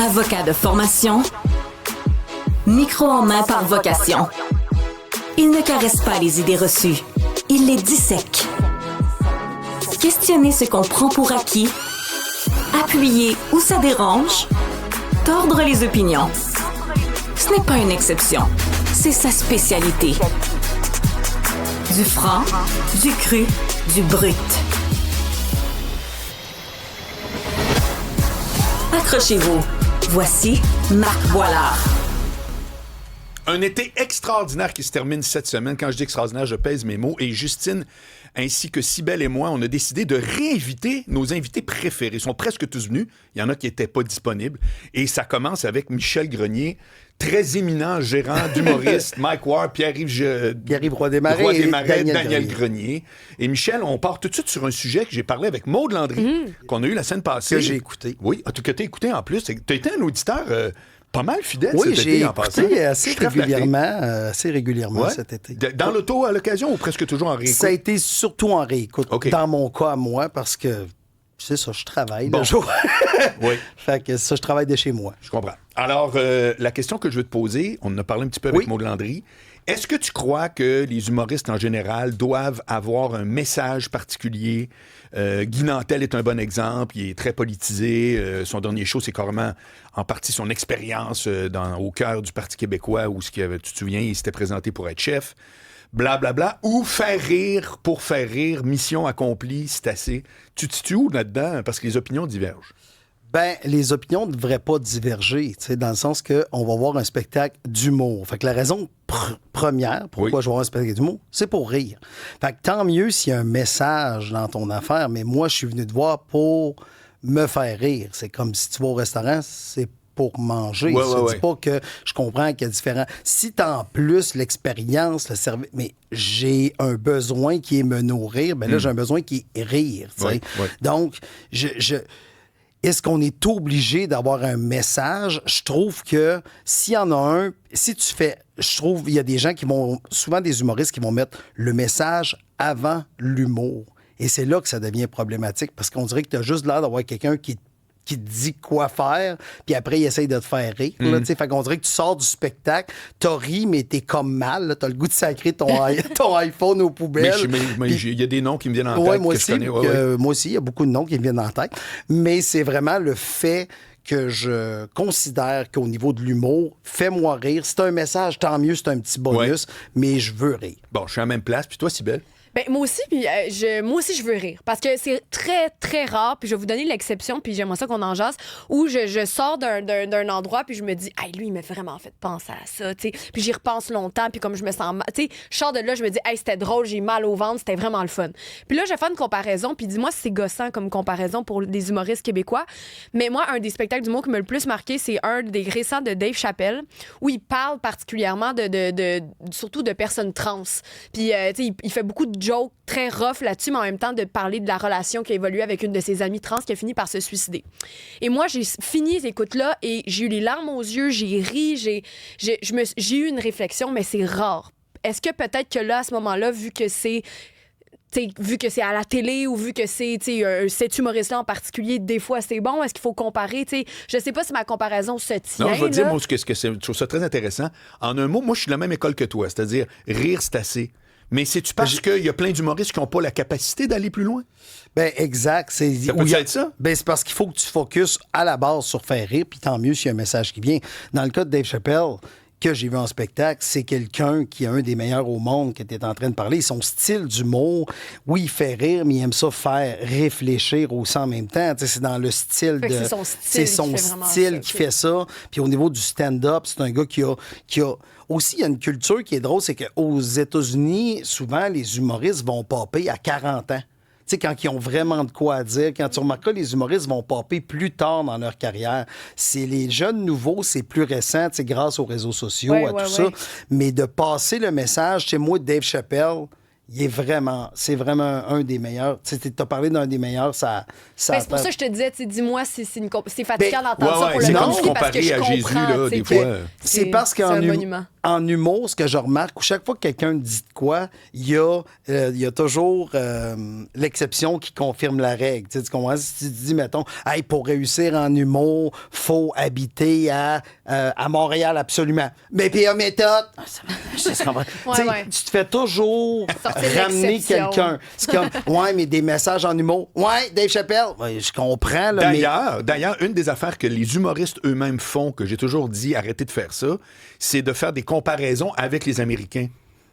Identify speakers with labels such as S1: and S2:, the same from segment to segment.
S1: Avocat de formation, micro en main par vocation. Il ne caresse pas les idées reçues, il les dissèque. Questionner ce qu'on prend pour acquis, appuyer où ça dérange, tordre les opinions. Ce n'est pas une exception, c'est sa spécialité. Du franc, du cru, du brut. Accrochez-vous. Voici Marc Boilard.
S2: Un été extraordinaire qui se termine cette semaine. Quand je dis extraordinaire, je pèse mes mots. Et Justine, ainsi que Cybèle et moi, on a décidé de réinviter nos invités préférés. Ils sont presque tous venus. Il y en a qui n'étaient pas disponibles. Et ça commence avec Michel Grenier, très éminent gérant d'humoriste, Mike Ward, Pierre-Yves
S3: Roy-Desmarais,
S2: Daniel Grenier. Et Michel, on part tout de suite sur un sujet que j'ai parlé avec Maude Landry, qu'on a eu la semaine passée.
S3: Que j'ai écouté.
S2: Oui, que tu as écouté en plus. Tu as été un auditeur... pas mal fidèle
S3: oui,
S2: cet été, en
S3: passant. Oui, j'ai assez régulièrement cet été.
S2: Dans l'auto à l'occasion ou presque toujours en réécoute?
S3: Ça a été surtout en réécoute. Okay. Dans mon cas, à moi, parce que, c'est ça, je travaille le jour.
S2: Oui.
S3: Fait que ça, je travaille de chez moi.
S2: Je comprends. Alors, la question que je veux te poser, on en a parlé un petit peu avec Maude Landry. Est-ce que tu crois que les humoristes en général doivent avoir un message particulier? Guy Nantel est un bon exemple. Il est très politisé. Son dernier show, c'est carrément en partie son expérience au cœur du Parti québécois où, tu te souviens, il s'était présenté pour être chef. Blablabla. Ou faire rire pour faire rire, mission accomplie, c'est assez. Tu te situes où là-dedans? Parce que les opinions divergent.
S3: Ben, les opinions ne devraient pas diverger, dans le sens qu'on va voir un spectacle d'humour. Fait que la raison première pourquoi je vais voir un spectacle d'humour, c'est pour rire. Fait que tant mieux s'il y a un message dans ton affaire, mais moi, je suis venu te voir pour me faire rire. C'est comme si tu vas au restaurant, c'est pour manger. Je dis pas que je comprends qu'il y a différents... Si t'as en plus l'expérience, le service... Mais j'ai un besoin qui est me nourrir, ben là, j'ai un besoin qui est rire. Donc, est-ce qu'on est obligé d'avoir un message? Je trouve que s'il y en a un, si tu fais... Je trouve il y a des gens qui vont... Souvent des humoristes qui vont mettre le message avant l'humour. Et c'est là que ça devient problématique parce qu'on dirait que tu as juste l'air d'avoir quelqu'un qui te dit quoi faire, puis après, il essaye de te faire rire. Fait qu'on dirait que tu sors du spectacle, t'as ri, mais t'es comme mal. T'as le goût de sacrer ton iPhone aux poubelles.
S2: Mais il y a des noms qui me viennent en tête
S3: moi
S2: que
S3: aussi,
S2: je connais.
S3: Moi aussi, il y a beaucoup de noms qui me viennent en tête. Mais c'est vraiment le fait que je considère qu'au niveau de l'humour, fais-moi rire. Si t'as un message, tant mieux, c'est un petit bonus, mais je veux rire.
S2: Bon, je suis à la même place. Puis toi, Cybèle?
S4: Ben, moi aussi, je veux rire. Parce que c'est très, très rare, puis je vais vous donner l'exception, puis j'aimerais ça qu'on en jase, où je sors d'un endroit, puis je me dis, hey, lui, il m'a vraiment fait penser à ça, tu sais. Puis j'y repense longtemps, puis comme je me sens mal, tu sais, je sors de là, je me dis, hey, c'était drôle, j'ai mal au ventre, c'était vraiment le fun. Puis là, je fais une comparaison, puis dis-moi si c'est gossant comme comparaison pour des humoristes québécois. Mais moi, un des spectacles d'humour qui m'a le plus marqué, c'est un des récents de Dave Chappelle, où il parle particulièrement surtout de personnes trans. Puis, tu sais, il fait beaucoup de joke très rough là-dessus, mais en même temps de parler de la relation qui a évolué avec une de ses amies trans qui a fini par se suicider. Et moi, j'ai fini cette écoute-là et j'ai eu les larmes aux yeux, j'ai ri, j'ai eu une réflexion, mais c'est rare. Est-ce que peut-être que là, à ce moment-là, vu que c'est à la télé ou vu que c'est cet humoriste-là en particulier, des fois c'est bon, est-ce qu'il faut comparer? T'sais, je sais pas si ma comparaison se tient.
S2: Non, je vais te dire, moi, ce que c'est, je trouve ça très intéressant. En un mot, moi, je suis de la même école que toi, c'est-à-dire rire, c'est assez. Mais c'est-tu parce qu'il y a plein d'humoristes qui n'ont pas la capacité d'aller plus loin?
S3: Ben exact.
S2: Ça peut être ça?
S3: Ben c'est parce qu'il faut que tu focuses à la base sur faire rire, puis tant mieux s'il y a un message qui vient. Dans le cas de Dave Chappelle, que j'ai vu en spectacle, c'est quelqu'un qui est un des meilleurs au monde qui était en train de parler. Son style d'humour, oui, il fait rire, mais il aime ça faire réfléchir aussi en même temps. T'sais, c'est dans le style de...
S4: C'est son style
S3: qui fait ça. Puis au niveau du stand-up, c'est un gars qui a... Aussi, il y a une culture qui est drôle, c'est qu'aux États-Unis, souvent, les humoristes vont popper à 40 ans. Tu sais, quand ils ont vraiment de quoi à dire, quand tu remarques, les humoristes vont popper plus tard dans leur carrière. C'est les jeunes nouveaux, c'est plus récent, tu sais, grâce aux réseaux sociaux, ça. Mais de passer le message, tu sais, moi, Dave Chappelle, c'est vraiment un des meilleurs. Tu as parlé d'un des meilleurs, ça
S4: c'est pour ça que je te disais, dis-moi si c'est fatigant d'entendre ça pour le
S2: c'est comme
S4: compliqué,
S2: comparer à Jésus, là, des fois.
S3: C'est parce qu'en
S4: un monument.
S3: en humour, ce que je remarque, chaque fois que quelqu'un dit de quoi, il y a toujours l'exception qui confirme la règle. Tu comprends? Si tu dis, mettons, hey, pour réussir en humour, faut habiter à Montréal absolument. Mais puis à méthode, tu te fais toujours ramener quelqu'un. C'est comme, ouais, mais des messages en humour. Ouais, Dave Chappelle. Ouais, je comprends. Là,
S2: D'ailleurs, une des affaires que les humoristes eux-mêmes font, que j'ai toujours dit, arrêtez de faire ça, c'est de faire des comparaisons avec les Américains.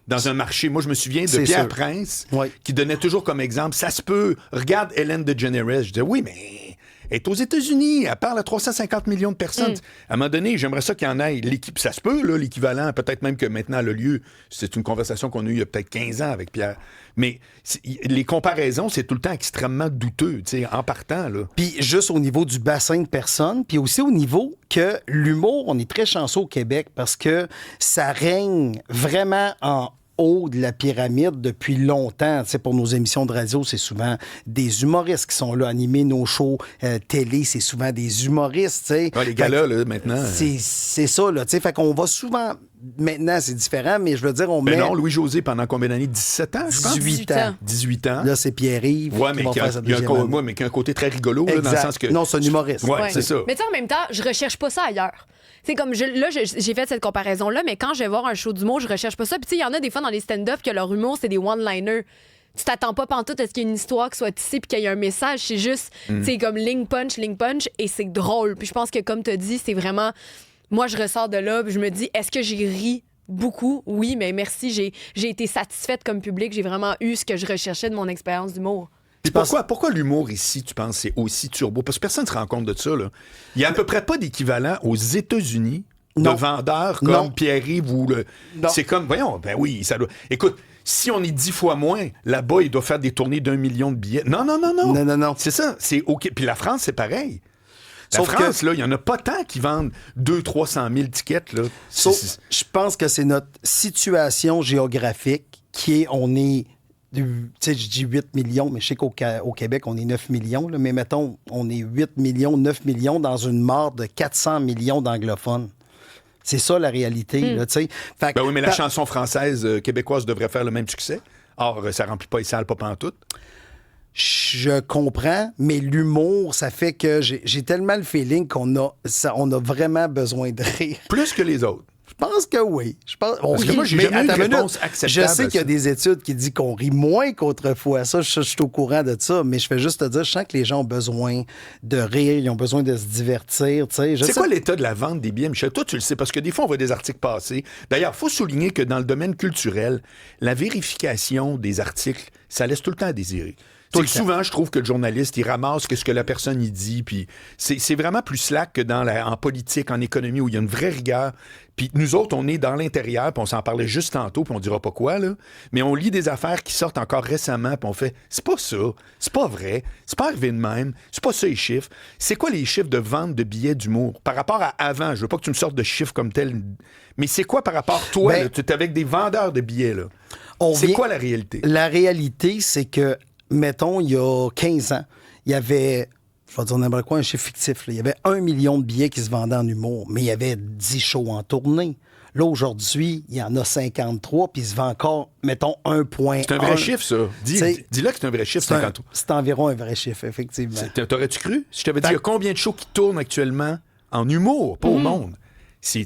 S2: Dans un marché. Moi, je me souviens de Pierre Prince, qui donnait toujours comme exemple, ça se peut, regarde Ellen DeGeneres. Je disais, oui, mais elle est aux États-Unis, elle parle à 350 millions de personnes. À un moment donné, j'aimerais ça qu'il y en ait l'équipe. Ça se peut, là, l'équivalent, peut-être même que maintenant le lieu. C'est une conversation qu'on a eue il y a peut-être 15 ans avec Pierre. Mais les comparaisons, c'est tout le temps extrêmement douteux, tu sais, en partant, là.
S3: Puis juste au niveau du bassin de personnes, puis aussi au niveau que l'humour, on est très chanceux au Québec parce que ça règne vraiment en haut de la pyramide depuis longtemps. Tu sais, pour nos émissions de radio, c'est souvent des humoristes qui sont là, animer nos shows télé, c'est souvent des humoristes. Tu sais.
S2: Ouais, les gars-là, là, maintenant.
S3: C'est ça, là. Tu sais, fait qu'on va souvent... Maintenant, c'est différent, mais je veux dire, on met...
S2: Mais non, Louis-José, pendant combien d'années? 17 ans, je pense?
S3: 18 ans.
S2: 18 ans.
S3: Là, c'est Pierre-Yves qui va faire sa deuxième année.
S2: Mais qui a un côté très rigolo, là, dans le sens que...
S3: Non, c'est un humoriste.
S2: Ouais, c'est ça.
S4: Mais tu sais, en même temps, je recherche pas ça ailleurs. C'est comme, j'ai fait cette comparaison-là, mais quand je vais voir un show d'humour, je recherche pas ça. Puis tu sais, il y en a des fois dans les stand-up que leur humour, c'est des one-liners. Tu t'attends pas pantoute à ce qu'il y ait une histoire qui soit tissée puis qu'il y ait un message. C'est juste, c'est comme ligne punch, et c'est drôle. Puis je pense que, comme tu as dit, c'est vraiment... Moi, je ressors de là, puis je me dis, est-ce que j'ai ri beaucoup? Oui, mais merci, j'ai été satisfaite comme public. J'ai vraiment eu ce que je recherchais de mon expérience d'humour.
S2: Puis pourquoi l'humour ici, tu penses, c'est aussi turbo? Parce que personne ne se rend compte de ça, là. Il n'y a à peu près pas d'équivalent aux États-Unis de vendeurs comme Pierre-Yves ou le... Non. C'est comme, voyons, ben oui, ça doit... Écoute, si on est 10 fois moins, là-bas, il doit faire des tournées d'1 million de billets. Non.
S3: Non.
S2: C'est ça, c'est OK. Puis la France, c'est pareil. La
S3: Sauf
S2: France, là, il n'y en a pas tant qui vendent 200-300 000 tickets, là.
S3: Je pense que c'est notre situation géographique qui est, on est... Tu sais, je dis 8 millions, mais je sais qu'au Québec, on est 9 millions. Là, mais mettons, on est 8 millions, 9 millions dans une mare de 400 millions d'anglophones. C'est ça, la réalité. Là, tu sais.
S2: Ben oui, mais la chanson française québécoise devrait faire le même succès. Or, ça remplit pas les salles, pas pantoute.
S3: Je comprends, mais l'humour, ça fait que j'ai tellement le feeling qu'on a vraiment besoin de rire.
S2: Plus que les autres.
S3: Je pense que oui.
S2: Parce que moi, j'ai jamais eu une réponse acceptable.
S3: Je sais qu'il y a des études qui disent qu'on rit moins qu'autrefois. Ça, je suis au courant de ça, mais je fais juste te dire, je sens que les gens ont besoin de rire, ils ont besoin de se divertir. C'est
S2: quoi l'état de la vente des billets, Michel? Toi, tu le sais, parce que des fois, on voit des articles passer. D'ailleurs, il faut souligner que dans le domaine culturel, la vérification des articles, ça laisse tout le temps à désirer. Souvent, je trouve que le journaliste, il ramasse ce que la personne y dit, puis c'est vraiment plus slack que en politique, en économie, où il y a une vraie rigueur. Puis nous autres, on est dans l'intérieur, puis on s'en parlait juste tantôt, puis on dira pas quoi, là. Mais on lit des affaires qui sortent encore récemment, puis on fait, c'est pas ça, c'est pas vrai, c'est pas arrivé de même, c'est pas ça les chiffres. C'est quoi les chiffres de vente de billets d'humour? Par rapport à avant, je veux pas que tu me sortes de chiffres comme tel, mais c'est quoi par rapport à toi, là, tu es avec des vendeurs de billets, là? C'est quoi la réalité?
S3: La réalité, c'est que mettons, il y a 15 ans, il y avait, je vais dire n'importe quoi, un chiffre fictif, là, il y avait 1 million de billets qui se vendaient en humour, mais il y avait 10 shows en tournée. Là, aujourd'hui, il y en a 53, puis il se vend encore, mettons, 1,1.
S2: C'est un vrai chiffre, ça. Dis-le que c'est un vrai chiffre, 53.
S3: C'est environ un vrai chiffre, effectivement.
S2: T'aurais-tu cru? Si je t'avais dit, il y a combien de shows qui tournent actuellement en humour, pas au monde? C'est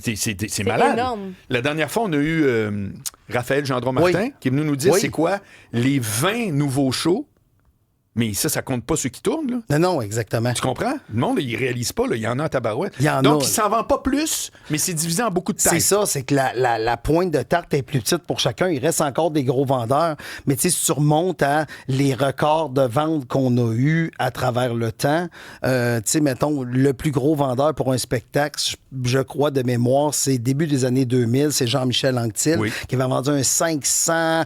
S2: malade.
S4: Énorme.
S2: La dernière fois, on a eu Raphaël Gendron-Martin qui est venu nous dire c'est quoi les 20 nouveaux shows. Mais ça compte pas ceux qui tournent, là.
S3: Non, exactement.
S2: Tu comprends? Le monde, il réalise pas, là. Il y en a à tabarouette.
S3: Donc,
S2: il s'en vend pas plus, mais c'est divisé en beaucoup de tailles.
S3: C'est ça, c'est que la pointe de tarte est plus petite pour chacun. Il reste encore des gros vendeurs. Mais tu sais, si tu remontes à les records de vente qu'on a eus à travers le temps, tu sais, mettons, le plus gros vendeur pour un spectacle, je crois, de mémoire, c'est début des années 2000, c'est Jean-Michel Anctil, qui avait vendu un 500...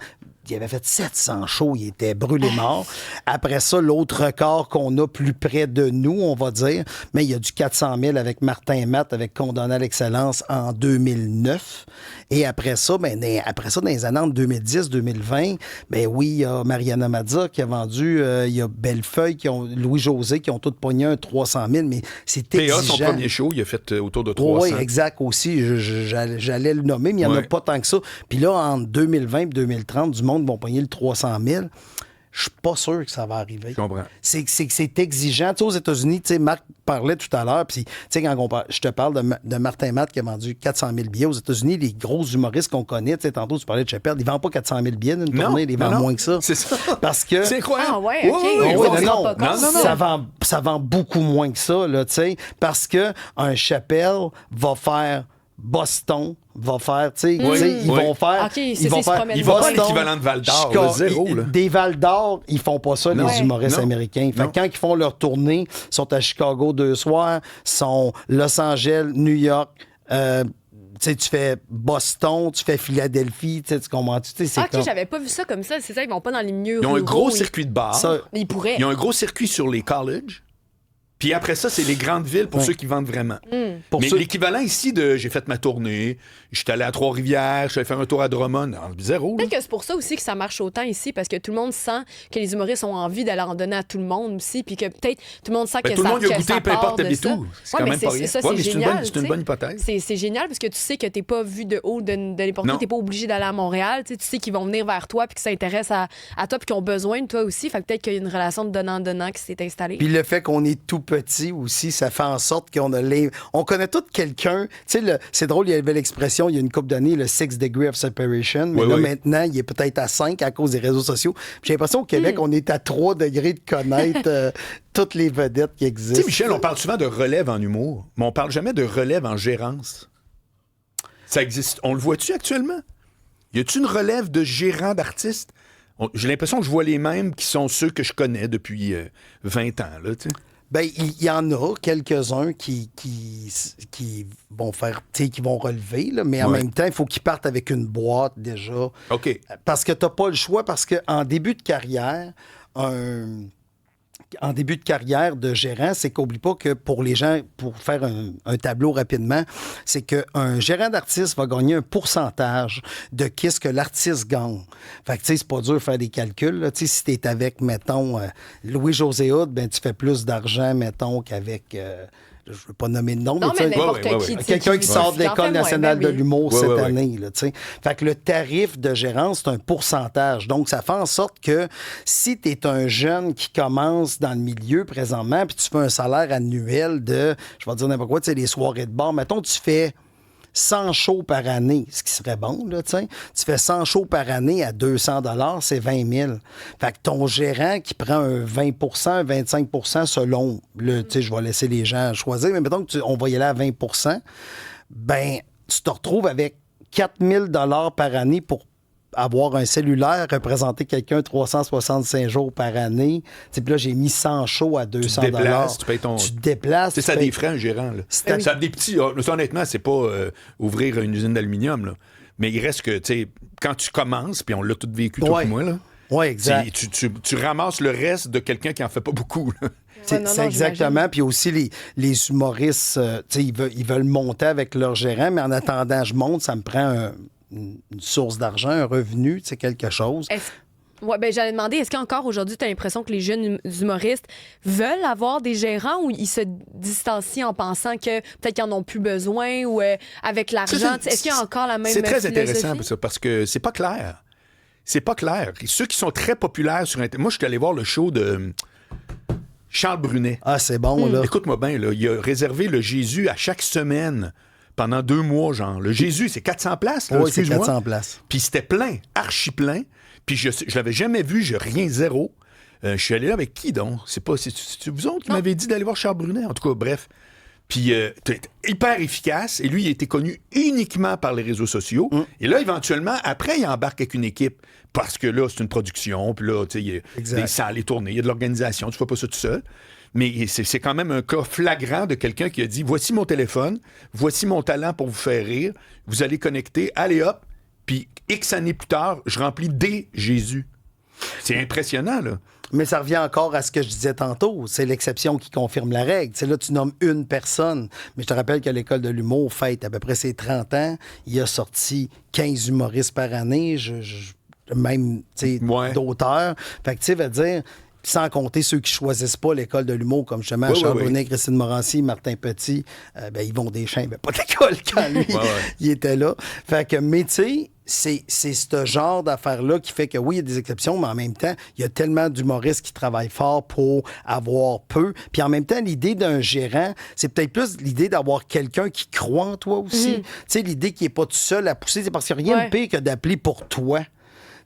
S3: il avait fait 700 shows, il était brûlé mort. Après ça, l'autre record qu'on a plus près de nous, on va dire, mais il y a du 400 000 avec Martin Matt, avec Condamné à l'excellence en 2009. Et après ça, dans les années entre 2010-2020, oui, il y a Mariana Mazza qui a vendu, il y a Bellefeuille, Louis-José, qui ont tous pogné un 300 000, mais c'est exigeant.
S2: Son premier show, il a fait autour de 300.
S3: Oui, exact aussi. J'allais le nommer, mais il n'y en a pas tant que ça. Puis là, en 2020 et 2030, du monde vont pogner le 300 000. Je suis pas sûr que ça va arriver.
S2: Je comprends.
S3: C'est exigeant. Tu sais, aux États-Unis, tu sais, Marc parlait tout à l'heure, puis tu sais, quand je te parle de Martin Matt qui a vendu 400 000 billets aux États-Unis, les gros humoristes qu'on connaît, tu sais, tantôt tu parlais de Chappelle, ils vendent pas 400 000 billets d'une tournée, ils vendent moins que ça.
S2: C'est ça.
S3: Parce que...
S2: C'est incroyable.
S4: Ah ouais, OK.
S3: Non. Ça vend beaucoup moins que ça, là, tu sais, parce que un Chappelle va faire Boston, va faire, tu sais, ils vont faire...
S4: OK,
S2: ils vont pas l'équivalent de Val d'Or, zéro. Là.
S3: Des Val d'Or, ils font pas ça, les humoristes américains. Fait que quand ils font leur tournée, ils sont à Chicago 2 soirs, sont Los Angeles, New York, tu fais Boston, tu fais Philadelphie, tu comprends?
S4: J'avais pas vu ça comme ça. C'est ça, ils vont pas dans les milieux.
S2: Ils ont un gros circuit de bars.
S4: Ils pourraient.
S2: Ils ont un gros circuit sur les colleges. Puis après ça, c'est les grandes villes pour ceux qui vendent vraiment. Mais l'équivalent ici de j'ai fait ma tournée, je suis allé à Trois-Rivières, je suis allé faire un tour à Drummond, zéro.
S4: Peut-être que c'est pour ça aussi que ça marche autant ici, parce que tout le monde sent que les humoristes ont envie d'aller en donner à tout le monde aussi, puis que peut-être tout le monde sent que
S2: tout
S4: ça
S2: le monde y a goûté,
S4: ça
S2: peu importe
S4: part de ça.
S2: tout. C'est quand même pas rien.
S4: Ça, c'est génial.
S2: C'est une bonne hypothèse.
S4: C'est génial parce que tu sais que t'es pas vu de haut de n'importe où, t'es pas obligé d'aller à Montréal. Tu sais qu'ils vont venir vers toi puis qu'ils s'intéressent à toi puis qu'ils ont besoin de toi aussi. Fait que peut-être qu'il y a une relation de donnant-donnant qui s'est installée.
S3: Puis le fait qu'on est tout petit aussi, ça fait en sorte qu'on a on connaît tout quelqu'un. Tu sais, c'est drôle, il y avait l'expression il y a une couple d'années, le 6 degree of separation. Mais maintenant, il est peut-être à 5 à cause des réseaux sociaux. J'ai l'impression qu'au Québec, on est à 3 degrés de connaître toutes les vedettes qui existent.
S2: Tu sais, Michel, on parle souvent de relève en humour, mais on parle jamais de relève en gérance. Ça existe. On le voit-tu actuellement? Y a-tu une relève de gérants d'artistes? J'ai l'impression que je vois les mêmes qui sont ceux que je connais depuis 20 ans, là, tu sais.
S3: Ben, il y en a quelques-uns qui vont faire, tu sais, qui vont relever, là, mais en même temps, il faut qu'ils partent avec une boîte déjà.
S2: OK. Parce
S3: que t'as pas le choix, parce qu'en début de carrière, de gérant, c'est qu'oublie pas que pour les gens, pour faire un tableau rapidement, c'est qu'un gérant d'artiste va gagner un pourcentage de qu'est-ce que l'artiste gagne. Fait que, tu sais, c'est pas dur de faire des calculs, là. Tu sais, si t'es avec, mettons, Louis-José Hood, ben, tu fais plus d'argent, mettons, qu'avec... je veux pas nommer de nom,
S4: mais n'importe qui.
S3: Quelqu'un qui sort de l'École nationale de l'humour cette année. Là, fait que le tarif de gérance, c'est un pourcentage. Donc, ça fait en sorte que si tu es un jeune qui commence dans le milieu présentement, puis tu fais un salaire annuel de, je vais dire n'importe quoi, les soirées de bar, mettons, tu fais 100 shows par année, ce qui serait bon, là, tu sais. Tu fais 100 shows par année à 200 $, c'est 20 000. Fait que ton gérant qui prend un 20 un 25 selon, tu sais, je vais laisser les gens choisir, mais mettons qu'on va y aller à 20 ben, tu te retrouves avec 4 000 $ par année pour avoir un cellulaire, représenter quelqu'un 365 jours par année. Puis là, j'ai mis 100 shows à 200 $.
S2: Tu te
S3: déplaces.
S2: C'est ça, des frais, un gérant. Là. Ça a des petits... honnêtement, c'est pas ouvrir une usine d'aluminium, là. Mais il reste que, tu sais, quand tu commences, puis on l'a tout vécu, toi et moi, là.
S3: Oui, exact.
S2: Tu ramasses le reste de quelqu'un qui en fait pas beaucoup, là.
S3: C'est exactement. Puis aussi, les humoristes, ils veulent monter avec leur gérant, mais en attendant, je monte, ça me prend une source d'argent, un revenu, quelque chose.
S4: J'allais demander, est-ce qu'encore aujourd'hui, tu as l'impression que les jeunes humoristes veulent avoir des gérants ou ils se distancient en pensant que peut-être qu'ils n'en ont plus besoin ou avec l'argent? Est-ce qu'il y a encore la même philosophie?
S2: C'est très intéressant ça, parce que c'est pas clair. C'est pas clair. Et ceux qui sont très populaires sur Internet... Moi, je suis allé voir le show de Charles Brunet.
S3: Ah, c'est bon, là.
S2: Écoute-moi bien, là. Il a réservé le Jésus à chaque semaine pendant 2 mois, genre. Le Jésus, c'est 400 places, là,
S3: oui, c'est 400 places.
S2: Puis c'était plein, archi plein. Puis je l'avais jamais vu, j'ai rien, zéro. Je suis allé là avec qui, donc? C'est vous autres qui m'avez dit d'aller voir Charles Brunet? En tout cas, bref. Puis hyper efficace. Et lui, il a été connu uniquement par les réseaux sociaux. Et là, éventuellement, après, il embarque avec une équipe. Parce que là, c'est une production. Puis là, tu sais, il y a des salles, des tournées, il y a de l'organisation. Tu fais pas ça tout seul. Mais c'est quand même un cas flagrant de quelqu'un qui a dit, voici mon téléphone, voici mon talent pour vous faire rire. Vous allez connecter, allez hop. Puis X années plus tard, je remplis des Jésus. C'est impressionnant, là.
S3: Mais ça revient encore à ce que je disais tantôt. C'est l'exception qui confirme la règle. C'est là, tu nommes une personne. Mais je te rappelle qu'à l'École de l'humour, fête à peu près ses 30 ans, il a sorti 15 humoristes par année, même d'auteurs. Fait que tu sais, va dire... Sans compter ceux qui choisissent pas l'École de l'humour, comme justement Charles Brunet, Christine Morancy, Martin Petit, Yvon Deschamps, il n'y avait pas d'école quand lui, il était là. Fait que, mais tu sais, c'est ce genre d'affaires-là qui fait que oui, il y a des exceptions, mais en même temps, il y a tellement d'humoristes qui travaillent fort pour avoir peu. Puis en même temps, l'idée d'un gérant, c'est peut-être plus l'idée d'avoir quelqu'un qui croit en toi aussi. Tu sais, l'idée qu'il n'est pas tout seul à pousser, c'est parce qu'il n'y a rien de pire que d'appeler pour toi.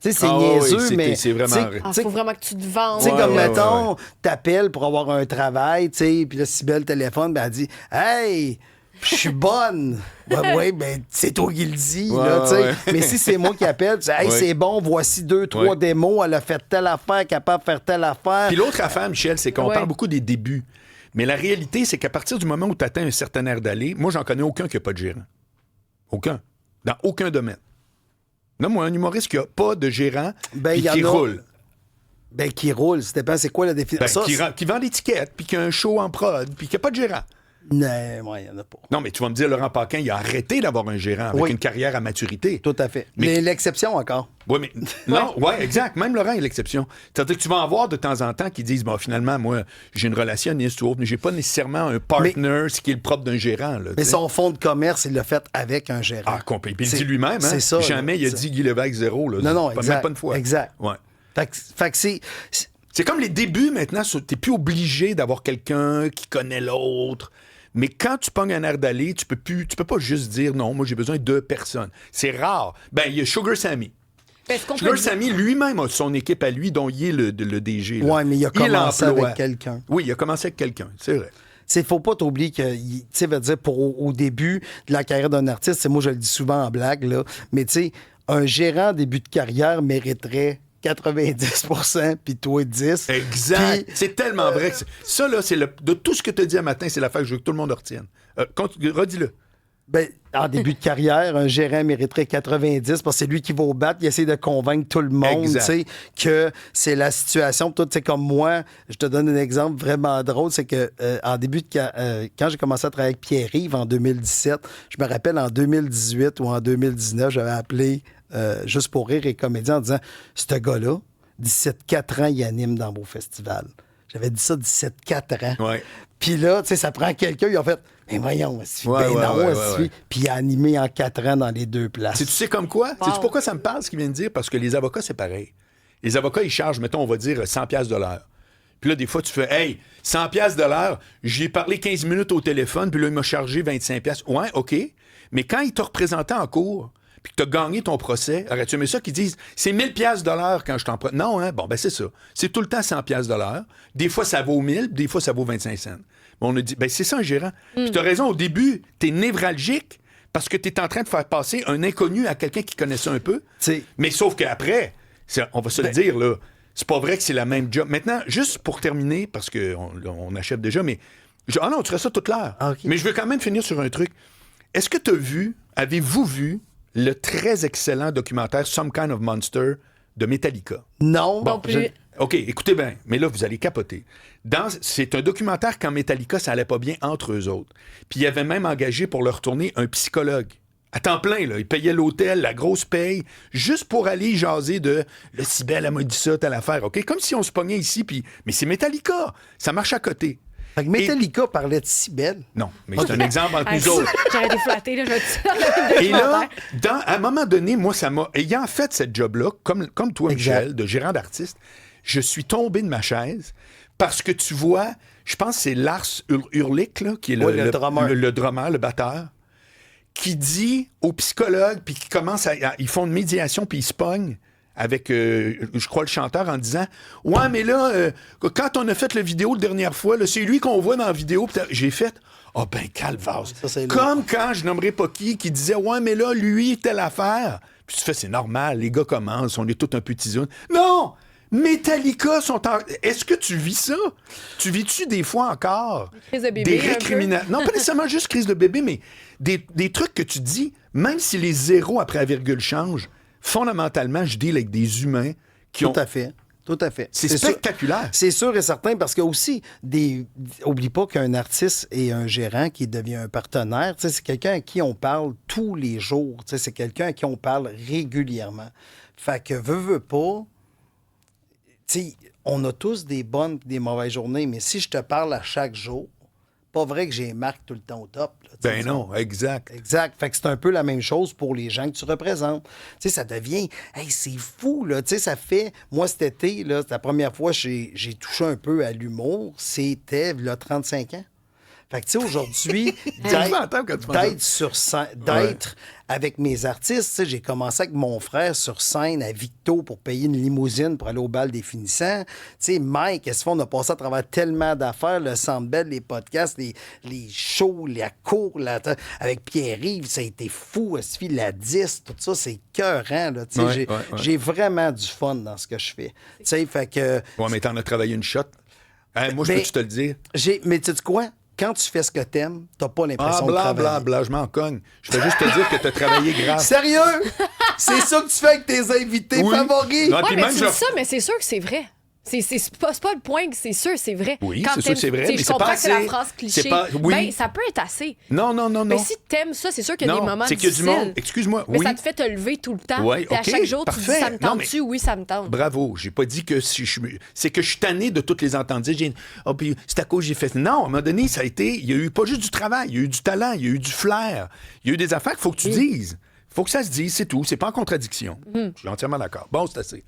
S3: Tu sais, c'est niaiseux, mais...
S2: C'est vraiment...
S4: faut vraiment que tu te vendes.
S3: Tu sais, comme, mettons, t'appelles pour avoir un travail, tu sais, puis là, Cybèle téléphone, elle dit « Hey, je suis bonne! » Ben, c'est toi qui le dis, là, tu sais. Mais si c'est moi qui appelle, tu dis « Hey, c'est bon, voici 2-3 démos, elle a fait telle affaire, capable de faire telle affaire. »
S2: Puis l'autre affaire, Michel, c'est qu'on parle beaucoup des débuts. Mais la réalité, c'est qu'à partir du moment où tu atteins un certain air d'aller, moi, j'en connais aucun qui n'a pas de gérant. Aucun. Dans aucun domaine. Non, moi, un humoriste qui n'a pas de gérant et qui roule.
S3: Ben, qui roule. C'est quoi la définition?
S2: Qui vend l'étiquette, puis qui a un show en prod, puis qui n'a pas de gérant.
S3: Non, moi, il n'y en a pas.
S2: Non, mais tu vas me dire, Laurent Paquin, il a arrêté d'avoir un gérant avec une carrière à maturité.
S3: Tout à fait. Mais l'exception encore.
S2: Oui, mais non, exact. Même Laurent est l'exception. C'est-à-dire que tu vas en voir de temps en temps qui disent, finalement, moi, j'ai une relationniste ou autre, mais j'ai pas nécessairement un partner, ce qui est le propre d'un gérant. Là,
S3: mais son fonds de commerce, il l'a fait avec un gérant.
S2: Ah, complet. Puis il dit lui-même,
S3: c'est ça,
S2: jamais il a dit Guy Lévesque 0. Là.
S3: Non,
S2: exact.
S3: Même
S2: pas une fois.
S3: Exact.
S2: Ouais.
S3: Fait que
S2: c'est comme les débuts maintenant, t'es plus obligé d'avoir quelqu'un qui connaît l'autre. Mais quand tu pognes un air d'aller, tu peux pas juste dire non, moi j'ai besoin de personnes. C'est rare. Ben, il y a Sugar Sammy. Sugar Sammy lui-même a son équipe à lui, dont il est le DG.
S3: Oui, mais il a commencé avec quelqu'un.
S2: Oui, il a commencé avec quelqu'un, c'est vrai.
S3: Il faut pas t'oublier que, tu sais, veut dire, au début de la carrière d'un artiste, moi je le dis souvent en blague, là, mais tu sais, un gérant début de carrière mériterait 90%, puis toi 10%.
S2: Exact. C'est tellement vrai. Ça, là, de tout ce que tu as dit un matin, c'est l'affaire que je veux que tout le monde retienne. Redis-le.
S3: Ben, en début de carrière, un gérant mériterait 90 parce que c'est lui qui va au bat, il essaie de convaincre tout le monde que c'est la situation. Toi, tu sais, comme moi, je te donne un exemple vraiment drôle, c'est que en début de quand j'ai commencé à travailler avec Pierre-Yves en 2017, je me rappelle en 2018 ou en 2019, j'avais appelé Juste pour rire et comédien en disant « Ce gars-là, 17-4 ans, il anime dans vos festivals. » J'avais dit ça 17-4 ans.
S2: Ouais.
S3: Puis là, tu sais, ça prend quelqu'un, ils ont fait « Mais voyons, Puis il a animé en 4 ans dans les deux places.
S2: Tu sais comme quoi? Sais-tu pourquoi ça me parle, ce qu'il vient de dire? Parce que les avocats, c'est pareil. Les avocats, ils chargent, mettons, on va dire 100$ de l'heure. Puis là, des fois, tu fais « Hey, 100$ de l'heure, j'ai parlé 15 minutes au téléphone, puis là, il m'a chargé 25$. » Ouais, OK. Mais quand il t'a représenté en cours, puis que tu as gagné ton procès, aurais-tu aimé ça qu'ils disent c'est 1000$ de l'heure quand je t'en prends? Non, hein? Bon, ben c'est ça. C'est tout le temps 100$ de l'heure. Des fois, ça vaut 1000, des fois, ça vaut 25 cents. Bon, on a dit, ben c'est ça un gérant. Puis tu as raison, au début, tu es névralgique parce que tu es en train de faire passer un inconnu à quelqu'un qui connaît ça un peu. Mais sauf qu'après, on va se le dire, là, c'est pas vrai que c'est la même job. Maintenant, juste pour terminer, parce qu'on achève déjà, mais... Ah non, tu ferais ça toute l'heure.
S3: Ah, okay.
S2: Mais je veux quand même finir sur un truc. Est-ce que avez-vous vu le très excellent documentaire Some Kind of Monster de Metallica?
S3: Non.
S4: Bon,
S2: OK, écoutez bien, mais là, vous allez capoter. C'est un documentaire quand Metallica, ça allait pas bien entre eux autres. Puis il avait même engagé pour leur tourner un psychologue. À temps plein, là. Il payait l'hôtel, la grosse paye, juste pour aller jaser de « Le Cybèle, elle m'a dit ça, telle affaire. » OK? Comme si on se pognait ici, puis... Mais c'est Metallica. Ça marche à côté.
S3: Fait que Metallica parlait de Cybèle.
S2: Non, mais c'est un exemple entre nous autres.
S4: J'aurais été flattée, là, je vais te
S2: Et là, à un moment donné, moi, ça m'a... Ayant fait cette job-là, comme toi, Michel, de gérant d'artiste, je suis tombé de ma chaise parce que tu vois, je pense que c'est Lars Ulrich, là, qui est le drummer, le batteur, qui dit aux psychologues, puis qui commence ils font une médiation, puis ils se pognent avec, je crois, le chanteur en disant « Ouais, mais là, quand on a fait la vidéo la dernière fois, là, c'est lui qu'on voit dans la vidéo. » J'ai fait « Ah ben, calvasse. » Comme quand je nommerai pas qui disait « Ouais, mais là, lui, telle affaire. » Puis tu fais « C'est normal, les gars commencent, on est tous un peu tisounes. » Non! Metallica sont en... Est-ce que tu vis ça? Tu vis-tu des fois encore
S4: crise de bébé,
S2: des récriminations? Non, pas nécessairement juste crise de bébé, mais des trucs que tu dis, même si les zéros après la virgule changent, fondamentalement, je deal avec des humains qui ont...
S3: Tout à fait. Tout à fait.
S2: C'est spectaculaire.
S3: C'est sûr et certain parce que aussi, oublie pas qu'un artiste et un gérant qui devient un partenaire, c'est quelqu'un à qui on parle tous les jours. C'est quelqu'un à qui on parle régulièrement. Fait que veux pas, on a tous des bonnes et des mauvaises journées, mais si je te parle à chaque jour, pas vrai que j'ai marque tout le temps au top. Là,
S2: ben non, exact.
S3: Exact. Fait que c'est un peu la même chose pour les gens que tu représentes. Tu sais, ça devient... Hey, c'est fou, là. Tu sais, ça fait... Moi, cet été, là, la première fois que j'ai touché un peu à l'humour, c'était, là, 35 ans. Fait que, tu sais, aujourd'hui, d'être sur scène, d'être avec mes artistes, tu sais, j'ai commencé avec mon frère sur scène à Victo pour payer une limousine pour aller au bal des finissants. Tu sais, Mike, qu'est-ce qu'on a passé à travers tellement d'affaires, le Centre Bell, les podcasts, les shows, la cour, avec Pierre-Yves, ça a été fou, la 10, tout ça, c'est écœurant, là. Tu sais, j'ai vraiment du fun dans ce que je fais. Tu sais, fait que...
S2: Ouais, mais t'en as travaillé une shot. Hein, moi, je peux te le dire.
S3: Mais tu sais quoi? Quand tu fais ce que t'aimes, t'as pas l'impression de travailler.
S2: Bla, je m'en cogne. Je vais juste te dire que t'as travaillé grave.
S3: Sérieux? C'est ça que tu fais avec tes invités favoris?
S4: Non, mais tu dis ça, mais c'est sûr que c'est vrai. C'est pas le point que c'est sûr, c'est vrai.
S2: Oui, c'est sûr que c'est vrai, mais
S4: je
S2: c'est
S4: comprends
S2: pas
S4: que c'est la
S2: assez.
S4: phrase cliché. Ben, ça peut être assez.
S2: Non.
S4: Mais si t'aimes ça, c'est sûr qu'il y a des moments
S2: c'est qu'il y a du monde.
S4: difficiles.
S2: Excuse-moi,
S4: mais ça te fait te lever tout le temps.
S2: Oui,
S4: à chaque jour, tu dis ça me tente-tu?
S2: Non, mais...
S4: Oui, ça me tente.
S2: Bravo. J'ai pas dit que si je... C'est que je suis tanné de toutes les entendre dire. Puis c'est à cause que j'ai fait... Non, à un moment donné, ça a été... Il y a eu pas juste du travail, il y a eu du talent, il y a eu du flair. Il y a eu des affaires qu'il faut que tu dises. Il faut que ça se dise, c'est tout. C'est pas en contradiction. Je suis entièrement d'accord. Bon, c'est assez.